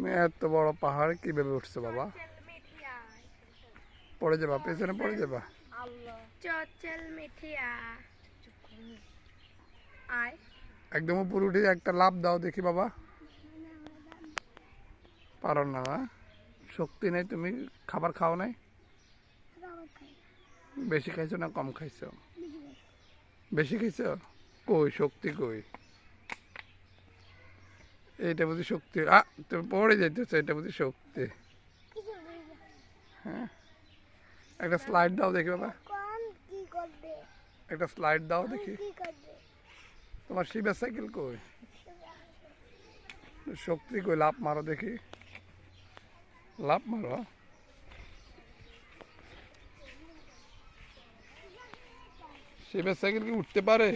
তুমি এত বড় পাহাড় কিভাবে উঠছো বাবা? পড়ে যাবা, পেছনে পড়ে যাবা। একদম উপরে উঠে একটা লাফ দাও দেখি বাবা। পারো না, শক্তি নেই। তুমি খাবার খাও নাই? বেশি খাইছো না কম খাইছো? বেশি খাইছো। কই শক্তি কই? এইটা বুঝি শক্তি? তুমি পড়ে যাইতেছো, এটা বুঝি শক্তি? হ্যাঁ, একটা স্লাইড দাও দেখি বাবা। একটা স্লাইড দাও দেখি। তোমার শিবের সাইকেল কই? শক্তি কই? লাফ মারো দেখি, লাফ মারো। শিবের সাইকেল কি উঠতে পারে?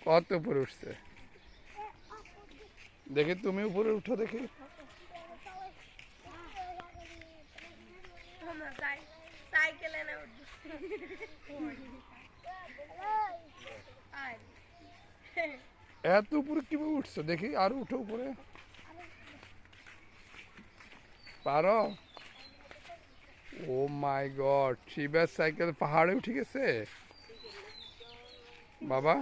কত উপরে উঠছে দেখি। তুমি উপরে উঠো দেখি। এত উপরে কিভাবে উঠছো দেখি? আর উঠো উপরে। পারো? ও মাই গড, শিবের সাইকেল পাহাড়ে উঠে গেছে বাবা।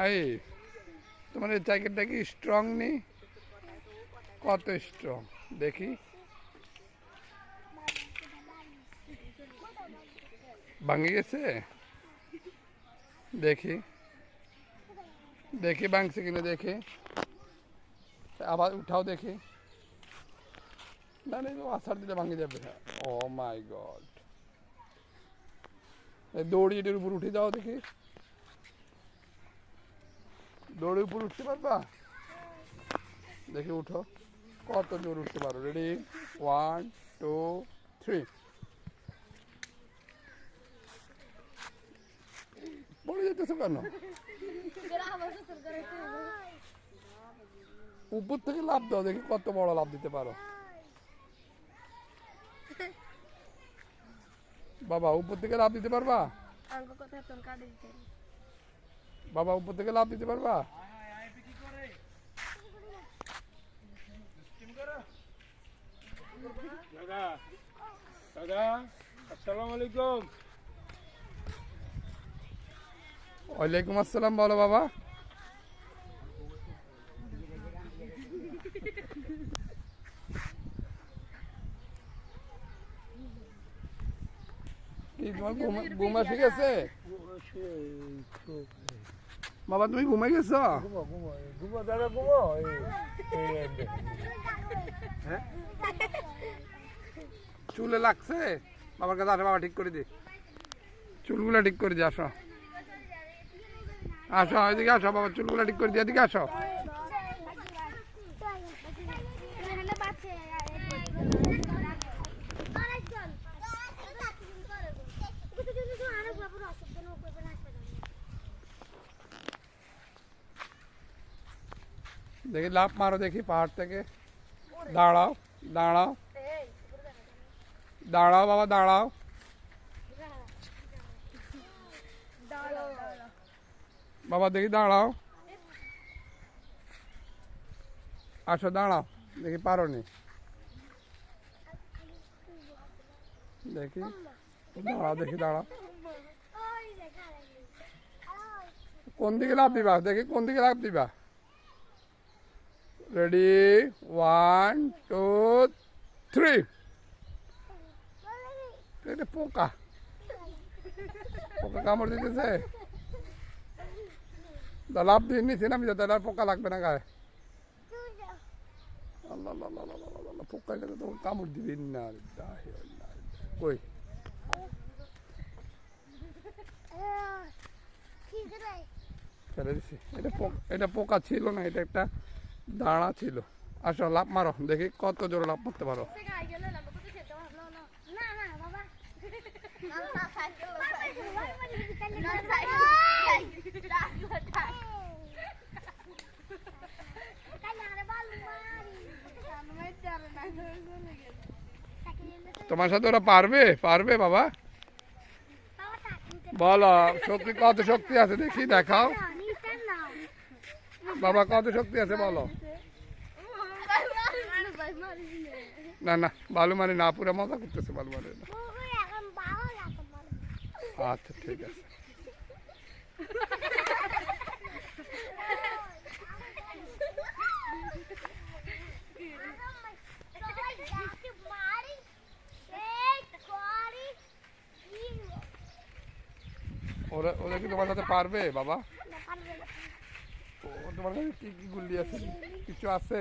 এই তোমার এই সাইকেলটা কি স্ট্রং নেই? কত স্ট্রং দেখি। ভাঙে গেছে দেখি, দেখি ভাঙছে কিনা দেখি। আবার উঠাও দেখি। না না, আছাড় দিলে ভাঙে যাবে। ও মাই গড, দৌড়ি এটার উপর উঠে যাও দেখি। দৌড়ে উপর উঠতে পারবা দেখি? উঠো, কত জোর উঠতে পারো। রেডি, 1 2 3। পড়ে যেতেছো কেন? উপর থেকে লাফ দাও দেখি, কত বড় লাফ দিতে পারো বাবা। উপর থেকে লাফ দিতে পারবা বাবা? উপর থেকে লাফ দিতে পারবা? দাদা, দাদা, আসসালামু আলাইকুম। ওয়ালাইকুম আসসালাম। বলো বাবা। কি তোমার ঘুমা শিখেছে বাবা? তুমি ঘুমে গেছো? দাদা ঘুমো। চুলে লাগছে বাবার কাছে। আসো বাবা, ঠিক করে দি, চুলগুলো ঠিক করে দি। আসো আসো, এদিকে আসো বাবা, চুলগুলো ঠিক করে দি। এদিকে আসো। দেখি লাফ মারো দেখি পাহাড় থেকে। দাঁড়াও দাঁড়াও দাঁড়াও বাবা, দাঁড়াও। বাবা দেখি দাঁড়াও। আসো দাঁড়াও দেখি, পারো নি দেখি। দাঁড়াও দেখি, দাঁড়াও। কোন দিকে লাফ দিবা দেখি? কোন দিকে লাফ দিবা? রেডি, 1 2 3। এটা পোকা, পোকা কামড় দিতেছে। লাভ দিয়ে নিচে নামি যাতে আর পোকা লাগবে না গায়ে। আল্লাহ আল্লাহ আল্লাহ আল্লাহ আল্লাহ, পোকা এটা তো কামড় দিবি না। কই ফেলে দিছি। এটা পোকা ছিল না, এটা একটা দাঁড়া ছিল। আসো লাফ মারো দেখি, কত জোরে লাফ মারতে পারো। তোমার সাথে ওরা পারবে পারবে বাবা? বলো শক্তি, কত শক্তি আছে দেখি, দেখাও বাবা, কত শক্তি আছে বলো। না না, বালু মানে না, পুরো মজা করতেছে, বালু মানে না। আচ্ছা ঠিক আছে। ওরা ওরা কি তোমার সাথে পারবে বাবা? ও তোমার কাছে কি কি গুলি আছে, কিছু আছে?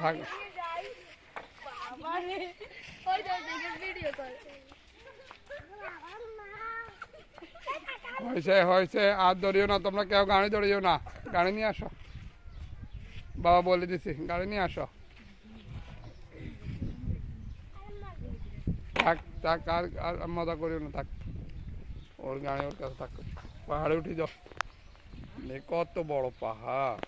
থাক, হয়েছে হয়েছে, আর ধরিও না তোমরা, কেউ গাড়ি ধরিও না, গাড়ি নিয়ে আসো, বাবা বলে দিছি গাড়ি নিয়ে আসো। থাক থাক, আর আর মজা করিও না, থাক, ওর গাড়ি ওর কাছে থাক। পাহাড়ে উঠে যাও, কত বড় পাহাড়।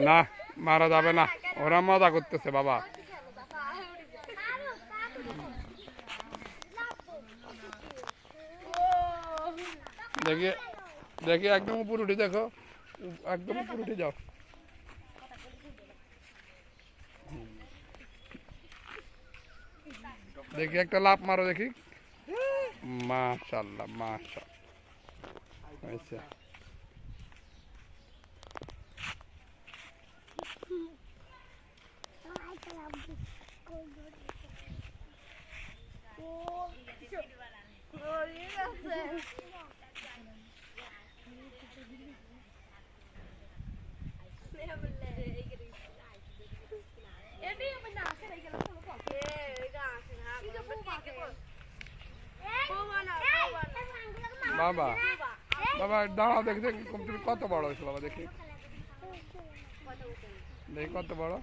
না মারা যাবে না, ওরা মজা করতেছে বাবা। দেখি দেখি, একদম উপর উঠে দেখো, একদম উপর উঠে যাও। দেখি একটা লাফ মারো দেখি, মাশাআল্লাহ মাশাআল্লাহ, হয়েছে। বাবা বাবা দাঁড়াও, দেখি দেখি তুমি কত বড় হয়েছো বাবা, দেখি দেখি কত বড়।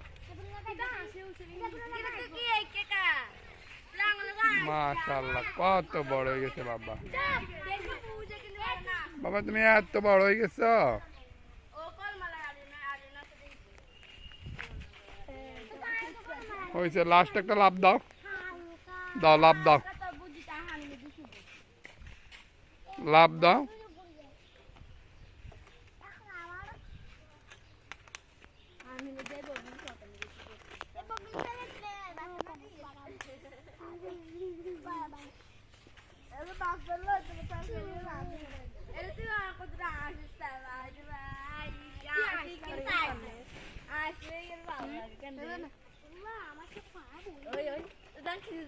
মাশাআল্লাহ কত বড় হয়ে গেছে বাবা। বাবা তুমি এত বড় হয়ে গেছো। হয়েছে, লাস্ট একটা লাভ দাও, দাও লাভ দাও, লাভ দাও।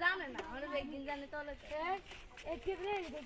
জানে না, একদিন জানে তো